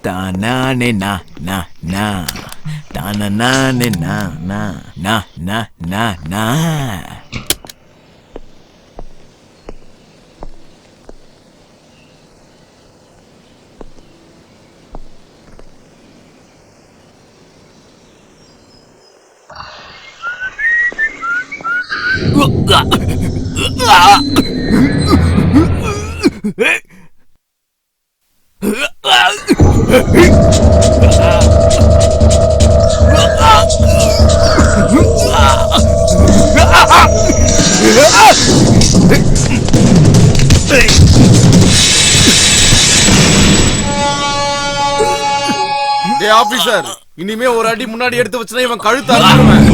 தானானே நா நா நா தானே நா நா நா நா நா நா. ஆபீசர், இனிமே ஒரு அடி முன்னாடி எடுத்து வச்சுனா இவன் கழுத்து அறுத்துருவேன்.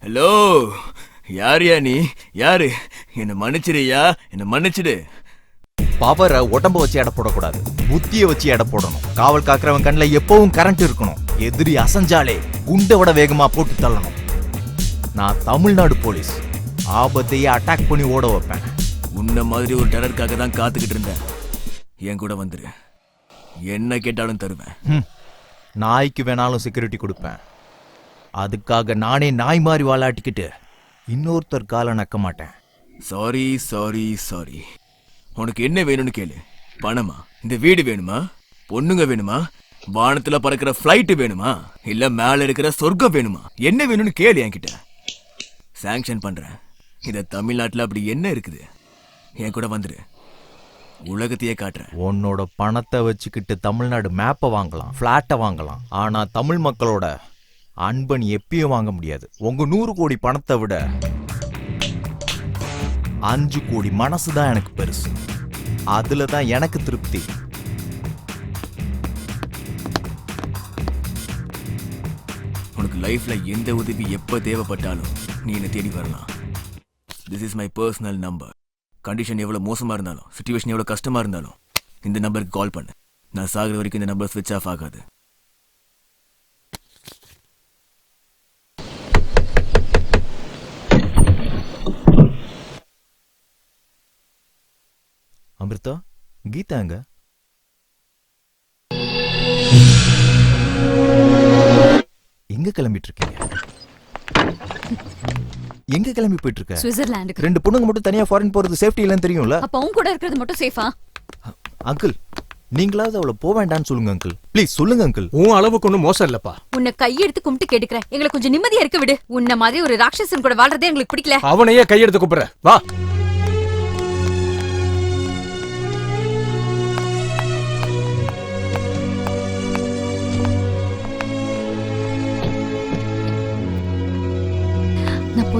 ஹலோ, யாரியா நீ? யாரு? என்ன மன்னிச்சிடுயா, என்ன மன்னிச்சிடு. பவரை உடம்ப வச்சு எடை போடக்கூடாது, புத்திய வச்சு எடை போடணும். காவல் காக்குறவன் கண்ணுல எப்பவும் கரண்ட் இருக்கணும். எதிரி அசஞ்சாலே குண்டை விட வேகமா போட்டு தள்ளணும். நான் தமிழ்நாடு போலீஸ், ஆபத்தையே அட்டாக் பண்ணி ஓட வைப்பேன். உன்ன மாதிரி ஒரு டெரருக்காக தான் காத்துக்கிட்டு இருந்தேன். என் கூட வந்துரு, என்ன கேட்டாலும் தருவேன். நாய்க்கு வேணாலும் செக்யூரிட்டி கொடுப்பேன். அதுக்காக நானே நாய் மாதிரி வாலாட்டிக்கிட்டு இன்னொருத்தர் காலை நக்க மாட்டேன். Sorry sorry sorry. உனக்கு என்ன வேணும்னு கேளு. பணமா? இந்த வீடு வேணுமா? பொண்ணுங்க வேணுமா? வானத்துல பறக்கிற பிளைட் வேணுமா? இல்ல மேல இருக்கிற சொர்க்கம் வேணுமா? என்ன வேணும்னு கேளு என்கிட்ட, சாங்ஷன் பண்றேன். இத தமிழ்நாட்டுல அப்படி என்ன இருக்குது? என் கூட வந்துரு, உலகத்தையே காட்டுறேன். உன்னோட பணத்தை வச்சுக்கிட்டு தமிழ்நாடு மேப்பை வாங்கலாம், பிளாட்டை வாங்கலாம். ஆனா தமிழ் மக்களோட அன்பன் எப்பயும் வாங்க முடியாது. உங்க 100 கோடி பணத்தை விட 5 கோடி மனசுதான் எனக்கு பெருசு. அதுலதான் எனக்கு திருப்தி. உனக்கு லைஃப்ல எந்த உதவி எப்ப தேவைப்பட்டாலும் நீ என்ன தேடி வரலாம். This is my personal number. Condition எவ்வளவு மோசமா இருந்தாலும், சிச்சுவேஷன் எவ்வளவு கஷ்டமா இருந்தாலும் இந்த நம்பருக்கு கால் பண்ணு. நான் சாகுற வரைக்கும் இந்த நம்பர் ஸ்விட்ச் ஆஃப் ஆகாது. அமிர்தா, கீதா எங்க? எங்க கிளம்பிட்டு இருக்கீங்க? எங்க கிளம்பி போயிட்டு இருக்க? சுவிட்சர்லாந்துக்கு. 2 பொண்ணுங்க மட்டும் தனியா ஃபாரின் போறது சேஃப்டி இல்லன்னு தெரியும்ல? அப்ப அவங்க கூட இருக்கிறது மட்டும் சேஃபா? அங்கிள், நீங்களாவது அவளை போக வேண்டாம்னு சொல்லுங்க அங்கிள். ப்ளீஸ் சொல்லுங்க அங்கிள். உன் அளவுக்கு ஒன்றும் மோசம் இல்லப்பா. உன்னை கையெடுத்து கும்பிட்டு கேட்டுக்கிறேன், எங்களை கொஞ்சம் நிம்மதியா இருக்க விடு. உன்ன மாதிரி ஒரு ராட்சசன் கூட வாழ்றதே எங்களுக்கு பிடிக்கல. அவனையே கையெடுத்து கூப்பிடுற, வா.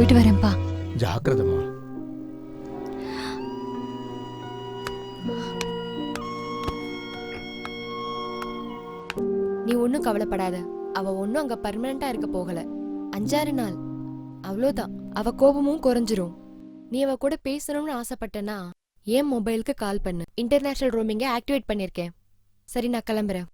போயிட்டு வரேன்ப்பா. ஜாக்கிரதமா. நீ ஒன்னும் கவலைப்படாத. அவ ஒன்னும் அங்க பர்மனண்டா இருக்க போகல. 5-6 நாள் அவ்வளோதான். அவ கோபமும் குறைஞ்சிரும். நீ அவ கூட பேசணும்னு ஆசைப்பட்டனா என் மொபைலுக்கு கால் பண்ணு. இன்டர்நேஷனல் ரோமிங்க ஆக்டிவேட் பண்ணிருக்கேன். சரி, நான் கிளம்புறேன்.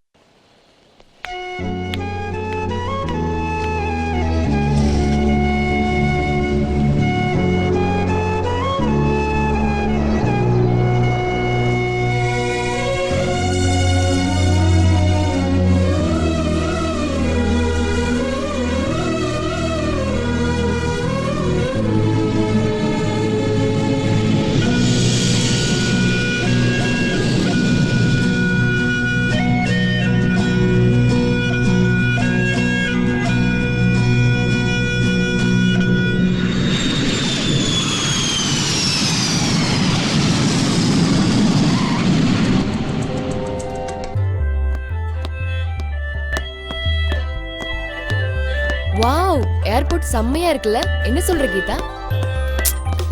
வாவ், ஏர்போர்ட் செம்மையா இருக்குல்ல? என்ன சொல்ற கீதா?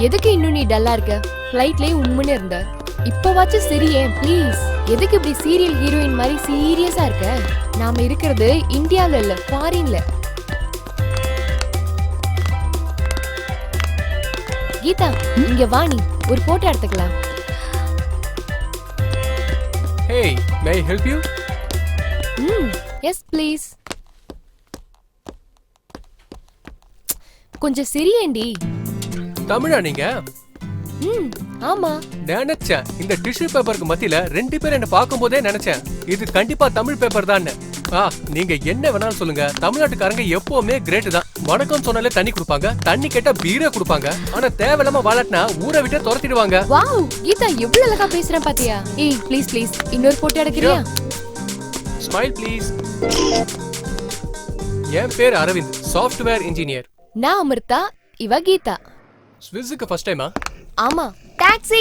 எதுக்கு இன்னும் நீ டல்லா இருக்க? ஃப்ளைட்லயே உம்முன்னு இருந்த. இப்பவாச்சும் சரியே ப்ளீஸ். எதுக்கு இப்படி சீரியல் ஹீரோயின் மாதிரி சீரியஸா இருக்க? நாம இருக்கிறது இந்தியால இல்ல, ஃபாரின்ல. கீதா, இங்க வா, நீ ஒரு போட்டோ எடுத்துக்கலாம். Hey, may I help you? Yes please. கொஞ்சம் சிரியேண்டி. தமிழா நீங்க? ஆமா. நினைச்சேன் இந்த டிஷ்யூ பேப்பருக்கு மத்தியில 2 பேர் என்ன பார்க்கும்போதே நினைச்சேன் இது கண்டிப்பா தமிழ் பேப்பர் தான். நீங்க என்ன வேணாலும் சொல்லுங்க, தமிழ்நாட்டுக்காரங்க எப்பவுமே கிரேட் தான். வணக்கம் சொன்னாலே தண்ணி கொடுப்பாங்க, தண்ணி கேட்டா பீரே கொடுப்பாங்க. ஆனா தேவையில்லாம வாழட்டினா ஊரை விட்டு துரத்திடுவாங்க. வாவ், கீதா எவ்வளவு அழகா பேசுறேன் பாத்தியா? ஏய் ப்ளீஸ் ப்ளீஸ், இன்னொரு போட்டோ எடுக்கறியா? Smile please. என் பேர் அரவிந்த், சாஃப்ட்வேர் இன்ஜினியர். நான் அமிர்தா, இவ கீதா. ஸ்விஸ்ஸுக்கு ஃபர்ஸ்ட் டைமா? ஆமா. டாக்ஸி.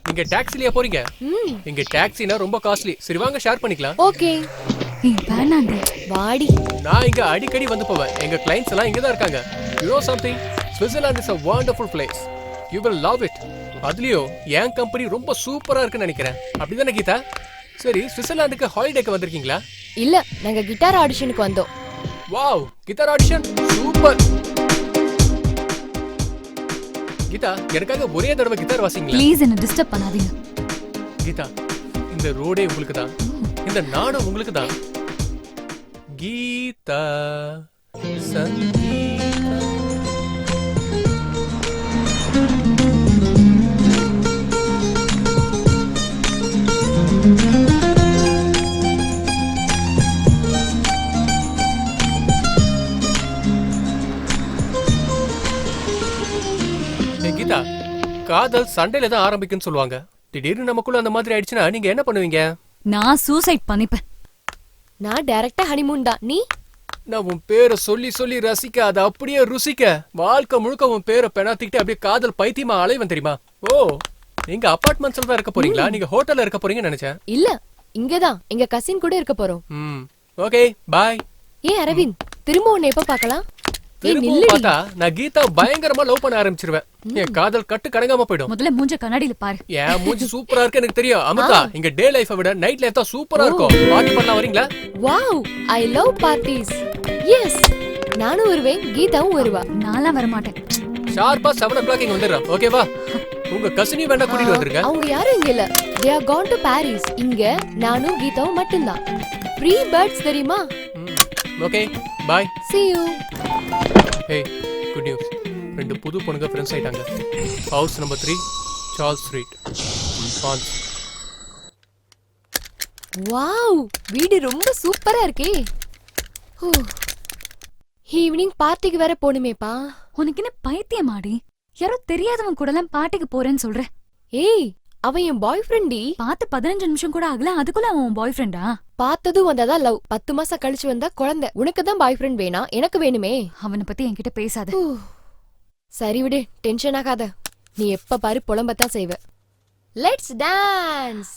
நீங்க டாக்ஸிலயா போறீங்க? இங்க டாக்ஸினா ரொம்ப காஸ்ட்லி. சரி வாங்க ஷேர் பண்ணிக்கலாம். ஓகே. ஏய் வேணாண்டி. வாடி. நான் இங்க அடிக்கடி வந்து போவேன். எங்க கிளையண்ட்ஸ் எல்லாம் இங்க தான் இருக்காங்க. You know something? Switzerland is a wonderful place. You will love it. அதுலயோ என் கம்பெனி ரொம்ப சூப்பரா இருக்குன்னு நினைக்கிறேன். அப்படிதானே கீதா? சரி, ஸ்விட்சர்லாந்துக்கு ஹாலிடேக்கு வந்திருக்கீங்களா? இல்ல, நாங்க கிட்டார் ஆடிஷனுக்கு வந்தோம். Wow, guitar audition super. Geetha, எனக்காக ஒரே தடவை கிட்டார் வாசிங்களா? ப்ளீஸ் என்ன டிஸ்டர்ப் பண்ணாதீங்க. கீதா, இந்த ரோடே உங்களுக்கு தான், இந்த நாடு உங்களுக்கு தான். கீதா சங்கீதா. கீதா, காதல் சண்டையில தான் ஆரம்பிக்குன்னு சொல்லுவாங்க. திடீர்னு நமக்குள்ள அந்த மாதிரி ஆயிடுச்சுன்னா நீங்க என்ன பண்ணுவீங்க? நான் சூசைட் பண்ணிப்பேன். நான் டைரக்டா ஹனிமூன் தான். நீ? நான் உன் பேரை சொல்லி சொல்லி ரசிக்க, அதை அப்படியே ருசிக்க, வாழ்க்கை முழுக்க உன் பேரை பெணாத்திக்கிட்டு அப்படியே காதல் பைத்தியமா அலைவன் தெரியுமா? ஓ, நீங்க அபார்ட்மெண்ட்ஸ்ல தான் இருக்க போறீங்களா? நீங்க ஹோட்டல்ல இருக்க போறீங்கன்னு நினைச்சேன். இல்ல, இங்கதான் எங்க கசின் கூட இருக்க போறோம். ஓகே, பாய். ஏ அரவிந்த், திரும்ப உன்னை எப்ப பார்க்கலாம்? திரும்பவும் பார்த்தா நான் கீதா பயங்கரமா லவ் பண்ண ஆரம்பிச்சிருவேன். என் காதல் கட்டு கடங்காம போயிடும். முதல்ல மூஞ்ச கண்ணாடியில பாரு. என் மூஞ்சி சூப்பரா இருக்கு எனக்கு தெரியும். அமிர்தா, இங்க டே லைஃபை விட நைட் லைஃப் தான் சூப்பரா இருக்கும். பார்ட்டி பண்ணலாம் வரீங்களா? Wow, I love parties. Yes, நானும் வருவேன், கீதாவும் வருவா. நான்லாம் வர மாட்டேன். ஷார்ப்பா 7 o'clock இங்க வந்துடுறோம். ஓகேவா? உங்க கசினையும் வேணா கூட்டிட்டு வந்துருங்க. அவங்க யாரும் இங்க இல்ல. they are gone to Paris. இங்க நானும் கீதாவும் மட்டும்தான். ஃப்ரீ பேர்ட்ஸ் தெரியுமா? Okay, bye. see you. Hey, good news. 2 புது பொண்ணுங்க ஃப்ரெண்ட்ஸ் ஆயிட்டாங்க. House number 3, Charles street, France. Wow, வீடு ரொம்ப சூப்பரா இருக்கே. ஈவினிங் பார்ட்டிக்கு வேற போணுமேப்பா. உனக்கு என்ன பைத்தியமாடி? யாரோ தெரியாதவன் கூட எல்லாம் பார்ட்டிக்கு போறேன்னு சொல்ற? ஏய், அவன் என் பாய் ஃப்ரெண்டி. பார்த்து 15 நிமிஷம் கூட ஆகல, அதுக்குள்ள அவன் பாய் ஃப்ரெண்டா? பார்த்ததும் வந்தாதான் லவ். 10 மாசம் கழிச்சு வந்தா குழந்தை. உனக்கு தான் பாய் ஃப்ரெண்ட் வேணா, எனக்கு வேணுமே. அவனை பத்தி என்கிட்ட பேசாத. சரி விடு, டென்ஷன் ஆகாத. நீ எப்ப பாரு புலம்பத்தான் செய்வ. Let's dance.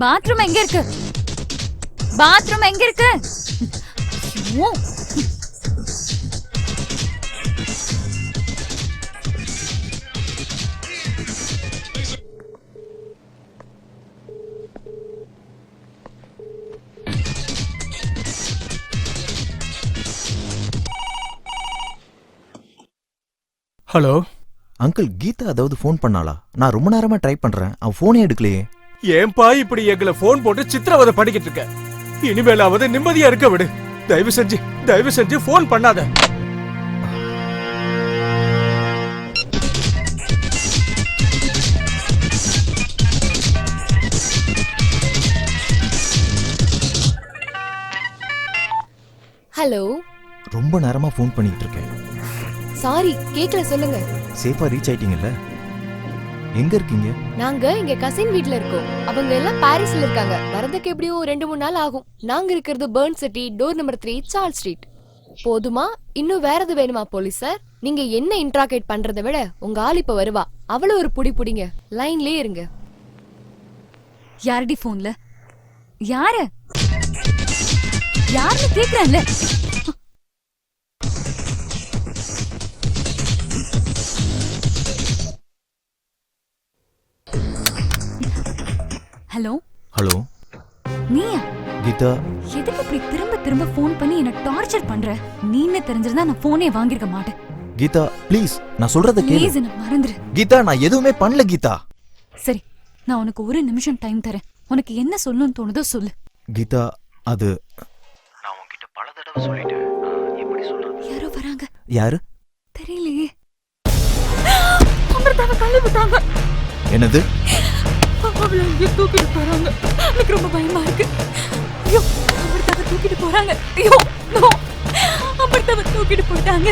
பாத்ரூம் எங்க இருக்கு? பாத்ரூம் எங்க இருக்கு? ஐயோ. ஹலோ அங்கிள், கீதா அதாவது ஃபோன் பண்ணாளா? நான் ரொம்ப நேரமா ட்ரை பண்றேன், அவ போனே எடுக்கலையே. ஏன்பா இப்படி எங்களை போன் போட்டு சித்திரவதை படிக்கிட்டு இருக்க? இனிமேலாவது நிம்மதியா இருக்க விடு. தயவு செஞ்சு போன் பண்ணாத. ஹலோ. ரொம்ப நேரமா ஃபோன் பண்ணிட்டு இருக்கேன். சாரி, கேக்கல, சொல்லுங்க. சேஃபா ரீச் ஆயிட்டீங்கல்ல? எங்க இருக்கீங்க? நாங்க எங்க கசின் வீட்ல இருக்கோம். அவங்க எல்லாம் பாரிஸ்ல இருக்காங்க. வரதுக்கு எப்படியும் 2-3 நாள் ஆகும். நாங்க இருக்கிறது burn city, door number 3, Charles street. போதுமா? இன்னும் வேற எது வேணுமா போலீஸ் சார்? நீங்க என்ன இன்ட்ராகேட் பண்றதை விட உங்க ஆள் இப்ப வருவா. அவள ஒரு புடிங்க. லைன்லயே இருங்க. யாரடி போன்ல? யாரு யாருன்னு கேக்குறேன்ல. ஹலோ. ஹலோ நீயா? கீதா, எதுக்கு இப்படி திரும்ப திரும்ப போன் பண்ணி என்ன டார்ச்சர் பண்ற? நீன்னு தெரிஞ்சிருந்தா நான் போனே வாங்கிருக்க மாட்டேன். கீதா ப்ளீஸ், நான் சொல்றத கேளு. ப்ளீஸ் என்ன மறந்துரு. கீதா, நான் எதுவுமே பண்ணல கீதா. சரி, நான் உனக்கு 1 நிமிஷம் டைம் தரேன். உனக்கு என்ன சொல்லணும்னு தோணுதோ சொல்லு. கீதா, அது நான் உன்கிட்ட பல தடவை சொல்லிட்டேன். எப்படி சொல்றது? யாரோ வராங்க. யாரு? தெரியலையே. அமிர்தாவை கல்லு விட்டாங்க. என்னது? அவளை இங்கே தூக்கிட்டு போறாங்க. எனக்கு ரொம்ப பயமா இருக்கு. ஐயோ, அமிர்தாவை தூக்கிட்டு போறாங்க. ஐயோ, அமிர்தாவை தூக்கிட்டு போயிட்டாங்க.